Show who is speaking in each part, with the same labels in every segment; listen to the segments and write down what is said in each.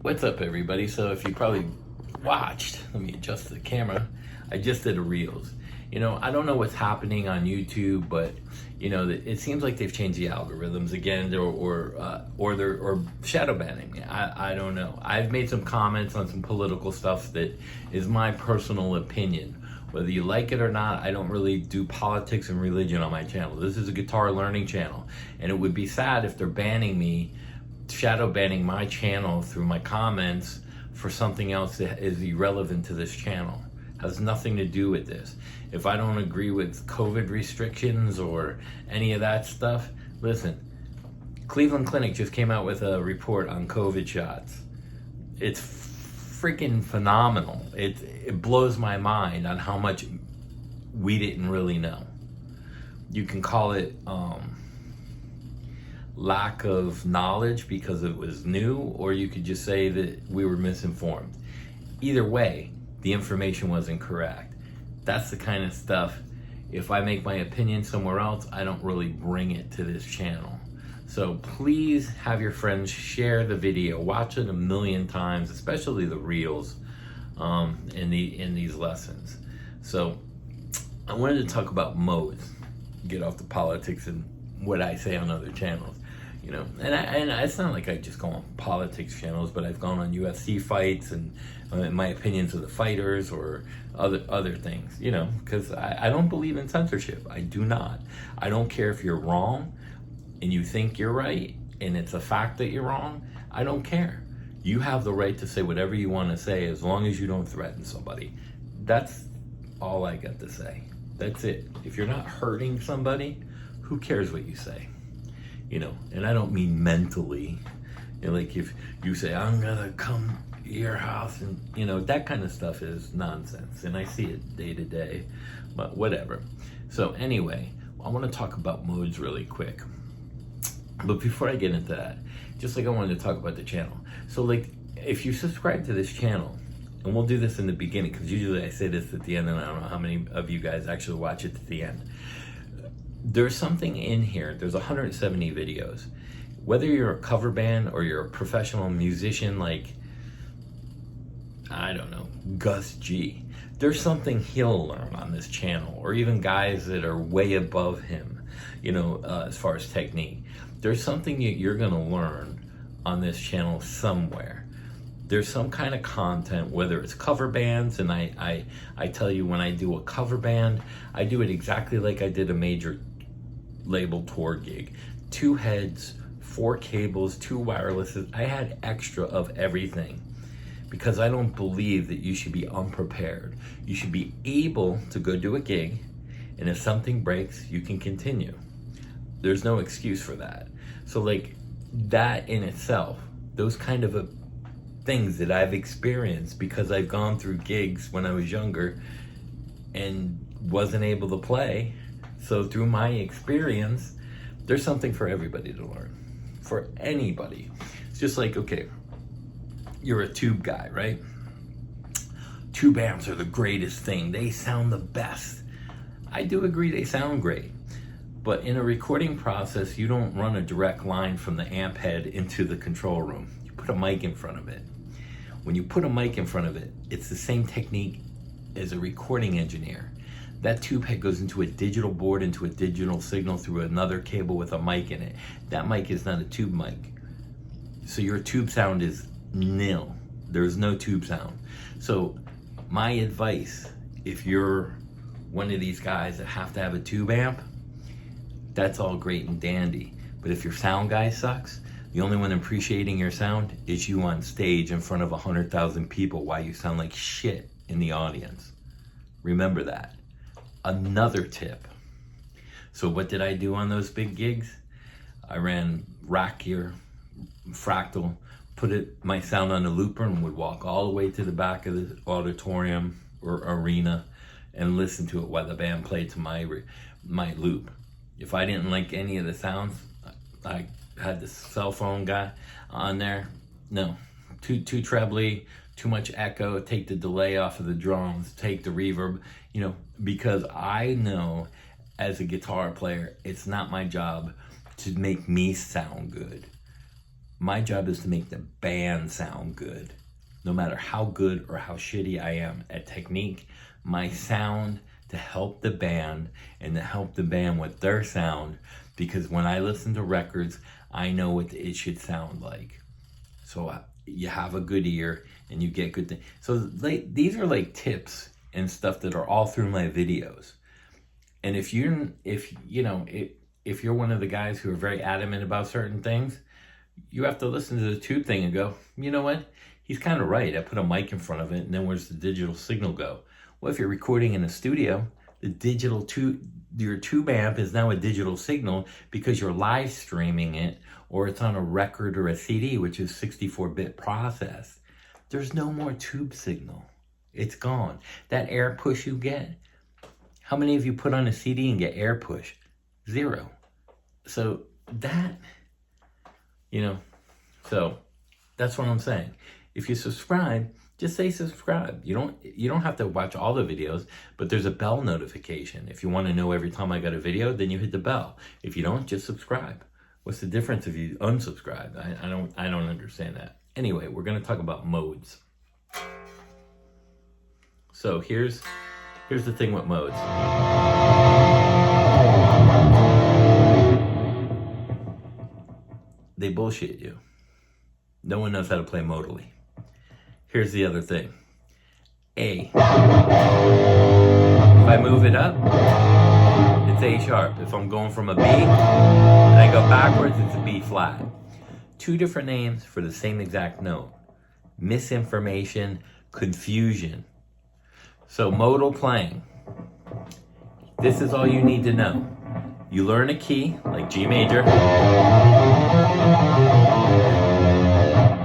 Speaker 1: What's up, everybody? So if you probably watched, let me adjust the camera. I just did a Reels. I don't know what's happening on YouTube, but it seems like they've changed the algorithms again, or shadow banning me. I don't know. I've made some comments on some political stuff that is my personal opinion. Whether you like it or not, I don't really do politics and religion on my channel. This is a guitar learning channel, and it would be sad if they're banning me, shadow banning my channel through my comments for something else that is irrelevant to this channel. Has nothing to do with this. If I don't agree with COVID restrictions or any of that stuff, listen, Cleveland Clinic just came out with a report on COVID shots. It's freaking phenomenal. It blows my mind on how much we didn't really know. You can call it lack of knowledge because it was new, or you could just say that we were misinformed. Either way, the information wasn't correct. That's the kind of stuff, if I make my opinion somewhere else, I don't really bring it to this channel. So please have your friends share the video, watch it 1,000,000 times, especially the Reels in these lessons. So I wanted to talk about modes, get off the politics and what I say on other channels. And it's not like I just go on politics channels, but I've gone on UFC fights and my opinions of the fighters or other things, because I don't believe in censorship. I do not. I don't care if you're wrong and you think you're right and it's a fact that you're wrong. I don't care. You have the right to say whatever you want to say as long as you don't threaten somebody. That's all I got to say. That's it. If you're not hurting somebody, who cares what you say? And I don't mean mentally. Like if you say, I'm gonna come to your house, and that kind of stuff is nonsense. And I see it day to day, but whatever. So anyway, I want to talk about modes really quick. But before I get into that, just like I wanted to talk about the channel. So like, if you subscribe to this channel, and we'll do this in the beginning, because usually I say this at the end, and I don't know how many of you guys actually watch it to the end. There's something in here. There's 170 videos. Whether you're a cover band or you're a professional musician like, I don't know, Gus G, there's something he'll learn on this channel, or even guys that are way above him, as far as technique. There's something you're gonna learn on this channel somewhere. There's some kind of content, whether it's cover bands, and I tell you, when I do a cover band, I do it exactly like I did a major label tour gig. 2 heads, 4 cables, 2 wirelesses. I had extra of everything because I don't believe that you should be unprepared. You should be able to go do a gig, and if something breaks, you can continue. There's no excuse for that. So like that in itself, those kind of things that I've experienced because I've gone through gigs when I was younger and wasn't able to play. So through my experience, there's something for everybody to learn, for anybody. It's just like, okay, you're a tube guy, right? Tube amps are the greatest thing. They sound the best. I do agree they sound great. But in a recording process, you don't run a direct line from the amp head into the control room. You put a mic in front of it. When you put a mic in front of it, it's the same technique as a recording engineer. That tube head goes into a digital board, into a digital signal through another cable with a mic in it. That mic is not a tube mic. So your tube sound is nil. There's no tube sound. So my advice, if you're one of these guys that have to have a tube amp, that's all great and dandy. But if your sound guy sucks, the only one appreciating your sound is you on stage in front of 100,000 people while you sound like shit in the audience. Remember that. Another tip. So what did I do on those big gigs? I ran rack gear, Fractal, put my sound on a looper and would walk all the way to the back of the auditorium or arena and listen to it while the band played to my loop. If I didn't like any of the sounds, I had the cell phone guy on there. No, too trebly, too much echo, take the delay off of the drums, take the reverb, because I know as a guitar player, it's not my job to make me sound good. My job is to make the band sound good. No matter how good or how shitty I am at technique, my sound to help the band and to help the band with their sound, because when I listen to records, I know what it should sound like. So you have a good ear and you get good things. So these are like tips and stuff that are all through my videos. And if you're one of the guys who are very adamant about certain things, you have to listen to the tube thing and go, you know what? He's kind of right. I put a mic in front of it, and then where's the digital signal go? Well, if you're recording in a studio, your tube amp is now a digital signal because you're live streaming it, or it's on a record or a CD, which is 64-bit processed. There's no more tube signal. It's gone. That air push you get, how many of you put on a CD and get air push? 0. So that, so that's what I'm saying. If you subscribe, just say subscribe. You don't have to watch all the videos, but there's a bell notification. If you want to know every time I got a video, then you hit the bell. If you don't, just subscribe. What's the difference if you unsubscribe? I don't understand that. Anyway, we're going to talk about modes. So here's the thing with modes. They bullshit you. No one knows how to play modally. Here's the other thing. A. If I move it up, it's A sharp. If I'm going from a B and I go backwards, it's a B flat. 2 different names for the same exact note. Misinformation, confusion. So modal playing. This is all you need to know. You learn a key, like G major.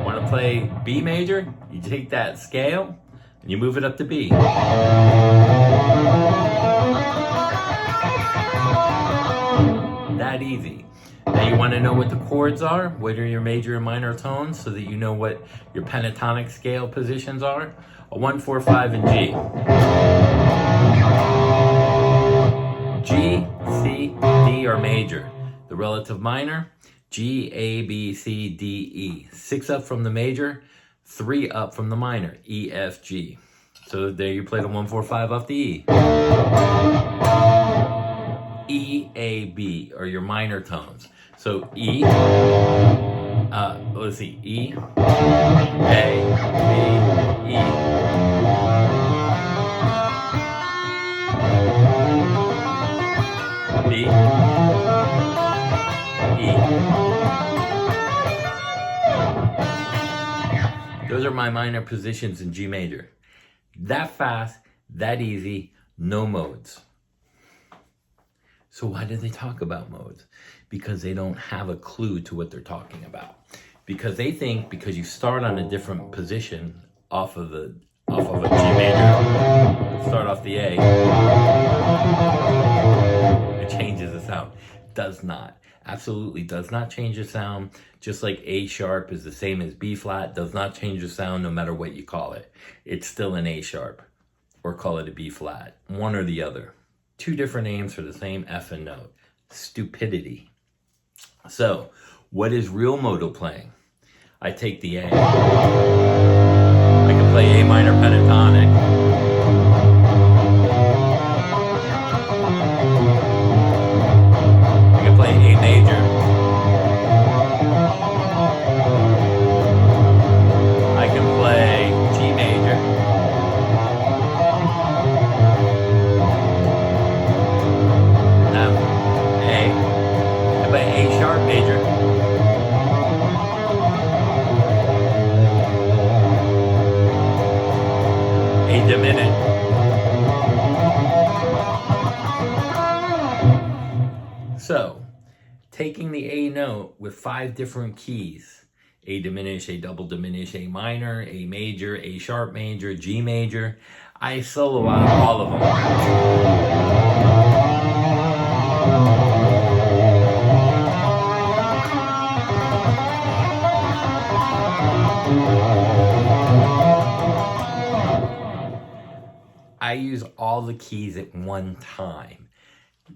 Speaker 1: Want to play B major? You take that scale and you move it up to B. That easy. Now you want to know what the chords are, what are your major and minor tones, so that you know what your pentatonic scale positions are. A 1, 4, 5, and G. G, C, D are major. The relative minor, G, A, B, C, D, E. 6 up from the major, 3 up from the minor, E, F, G. So there you play the 1, 4, 5 off the E. E, A, B are your minor tones. So E, let's see, E, A, B, E. B, E. Those are my minor positions in G major. That fast, that easy, no modes. So why do they talk about modes? Because they don't have a clue to what they're talking about. Because they think because you start on a different position off of a G major, start off the A, it changes the sound. Does not. Absolutely does not change the sound. Just like A sharp is the same as B flat, does not change the sound no matter what you call it. It's still an A sharp, or call it a B flat, one or the other. 2 different names for the same effing note. Stupidity. So, what is real modal playing? I take the A. I can play A minor pentatonic. I can play A major. I can play G major. A sharp major. A diminished. So, taking the A note with 5 different keys, A diminished, A double diminished, A minor, A major, A sharp major, G major, I solo out all of them. I use all the keys at one time.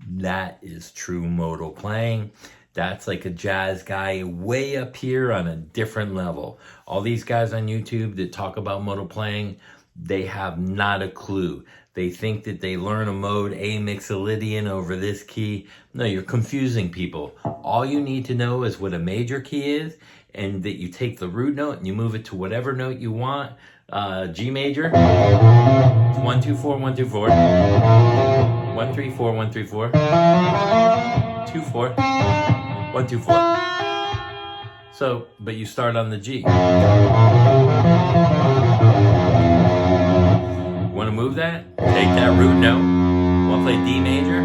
Speaker 1: That is true modal playing. That's like a jazz guy way up here on a different level. All these guys on YouTube that talk about modal playing, they have not a clue. They think that they learn a mode A mixolydian over this key. No, you're confusing people. All you need to know is what a major key is, and that you take the root note and you move it to whatever note you want. G major, 1 2 4 1 2 4, 1 3 4 1 3 4, 2 4, 1 2 4. So, but you start on the G. Want to move that? Take that root note. Want to play D major?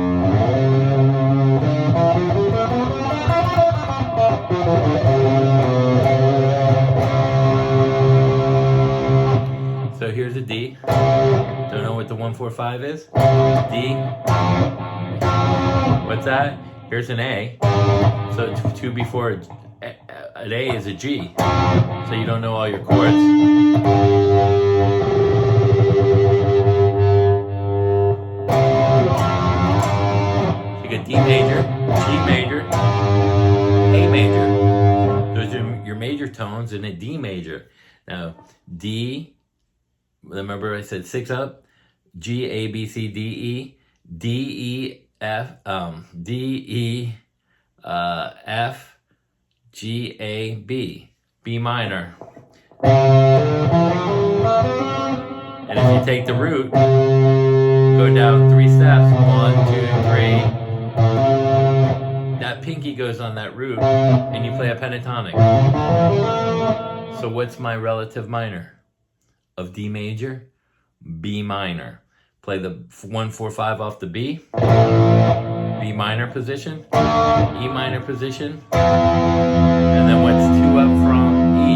Speaker 1: So here's a D. Don't know what the 1 4 5 is? D. What's that? Here's an A. So 2 before an A is a G. So you don't know all your chords. D major, G major, A major. Those are your major tones, and a D major. Now, D, remember I said 6 up, G, A, B, C, D, E, D, E, F, F, G, A, B, B minor. And if you take the root, go down 3 steps, 1, 2, 3. That pinky goes on that root, and you play a pentatonic. So what's my relative minor of D major? B minor. Play the 1 4 5 off the B. B minor position, E minor position, and then what's 2 up from E?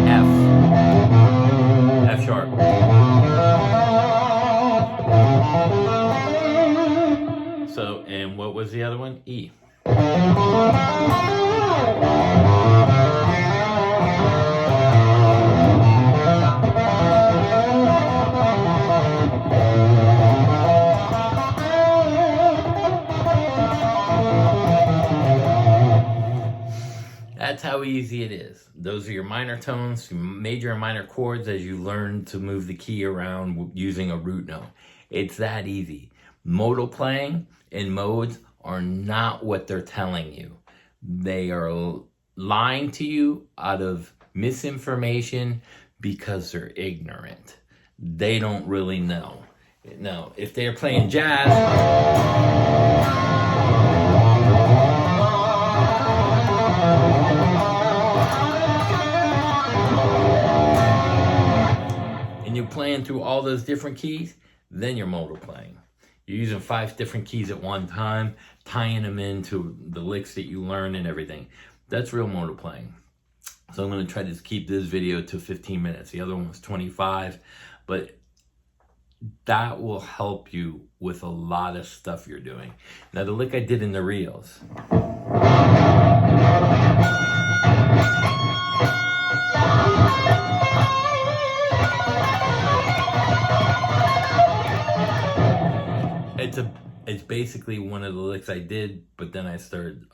Speaker 1: F. F sharp. So, and what was the other one? E. That's how easy it is. Those are your minor tones, your major and minor chords as you learn to move the key around using a root note. It's that easy. Modal playing and modes are not what they're telling you. They are lying to you out of misinformation because they're ignorant. They don't really know. Now, if they're playing jazz, and you're playing through all those different keys, then you're modal playing. You're using 5 different keys at one time, tying them into the licks that you learn and everything. That's real modal playing. So I'm going to try to keep this video to 15 minutes. The other one was 25, but that will help you with a lot of stuff you're doing. Now the lick I did in the reels. It's basically one of the licks I did, but then I started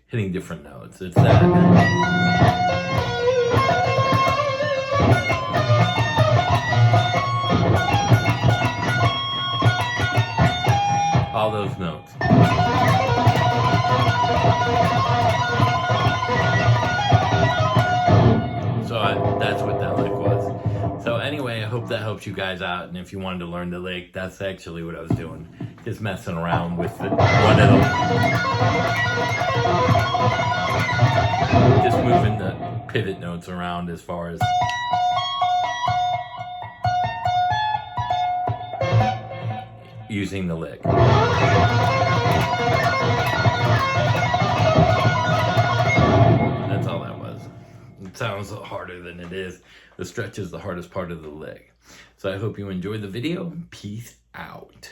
Speaker 1: hitting different notes. It's that. All those notes. So that's what that lick was. So anyway, I hope that helps you guys out. And if you wanted to learn the lick, that's actually what I was doing. Just messing around with one of them. Just moving the pivot notes around as far as using the lick. That's all that was. It sounds harder than it is. The stretch is the hardest part of the lick. So I hope you enjoyed the video. Peace out.